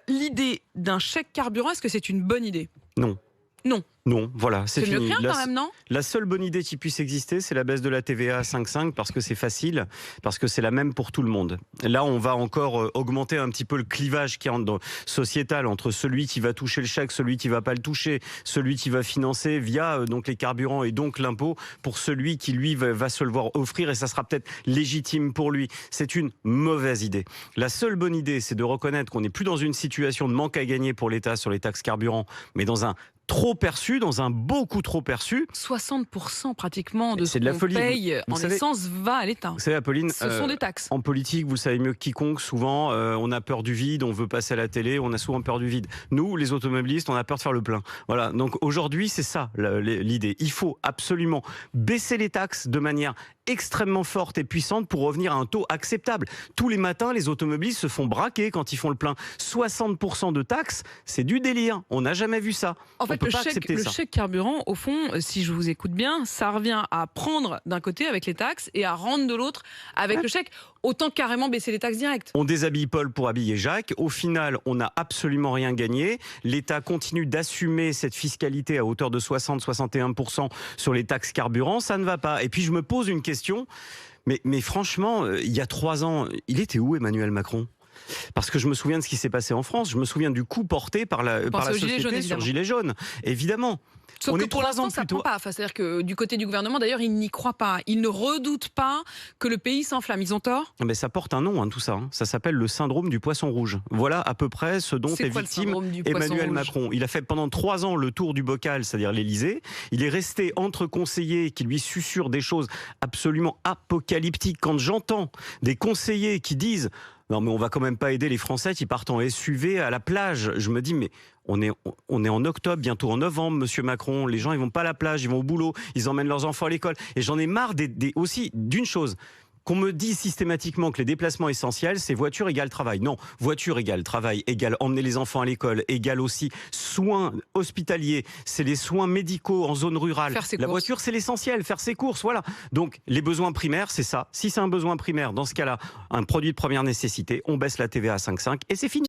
L'idée d'un chèque carburant, est-ce que c'est une bonne idée? Non. Non. Non, voilà, c'est C'est mieux que fini. rien quand même, non? La seule bonne idée qui puisse exister, c'est la baisse de la TVA à 5,5 parce que c'est facile, parce que c'est la même pour tout le monde. Là, on va encore augmenter un petit peu le clivage qui est sociétal entre celui qui va toucher le chèque, celui qui va pas le toucher, celui qui va financer via donc les carburants et donc l'impôt pour celui qui lui va se le voir offrir et ça sera peut-être légitime pour lui. C'est une mauvaise idée. La seule bonne idée, c'est de reconnaître qu'on n'est plus dans une situation de manque à gagner pour l'État sur les taxes carburant, mais dans un trop perçu, dans un beaucoup trop perçu. 60% pratiquement de ce C'est de la qu'on folie. paye Vous en savez, essence va à l'État. Vous savez, Apolline, Ce sont des taxes. en politique, vous le savez mieux que quiconque, souvent, on a peur du vide, on veut passer à la télé, on a souvent peur du vide. Nous, les automobilistes, on a peur de faire le plein. Voilà, donc aujourd'hui, c'est ça l'idée. Il faut absolument baisser les taxes de manière extrêmement forte et puissante pour revenir à un taux acceptable. Tous les matins, les automobilistes se font braquer quand ils font le plein. 60% de taxes, c'est du délire. On n'a jamais vu ça. En fait, le chèque carburant, au fond, si je vous écoute bien, ça revient à prendre d'un côté avec les taxes et à rendre de l'autre avec le chèque. Autant carrément baisser les taxes directes. On déshabille Paul pour habiller Jacques. Au final, on n'a absolument rien gagné. L'État continue d'assumer cette fiscalité à hauteur de 60-61% sur les taxes carburant. Ça ne va pas. Et puis je me pose une question. Mais franchement, il y a 3 ans, il était où Emmanuel Macron ? Parce que je me souviens de ce qui s'est passé en France. Je me souviens du coup porté par la société sur Gilets jaunes. Évidemment. Sauf que pour l'instant, ça ne prend pas. Enfin, c'est-à-dire que du côté du gouvernement, d'ailleurs, ils n'y croient pas. Ils ne redoutent pas que le pays s'enflamme. Ils ont tort ? Mais ça porte un nom, tout ça. Ça s'appelle le syndrome du poisson rouge. Voilà à peu près ce dont est victime Emmanuel Macron. Il a fait pendant 3 ans le tour du bocal, c'est-à-dire l'Élysée. Il est resté entre conseillers qui lui susurrent des choses absolument apocalyptiques. Quand j'entends des conseillers qui disent « Non, mais on va quand même pas aider les Français qui partent en SUV à la plage », je me dis « Mais on est en octobre, bientôt en novembre, monsieur Macron. Les gens, ils vont pas à la plage, ils vont au boulot, ils emmènent leurs enfants à l'école. » Et j'en ai marre aussi d'une chose. Qu'on me dise systématiquement que les déplacements essentiels, c'est voiture égale travail. Non, voiture égale travail, égale emmener les enfants à l'école, égale aussi soins hospitaliers, c'est les soins médicaux en zone rurale. La voiture, c'est l'essentiel, faire ses courses, voilà. Donc, les besoins primaires, c'est ça. Si c'est un besoin primaire, dans ce cas-là, un produit de première nécessité, on baisse la TVA à 5,5 et c'est fini.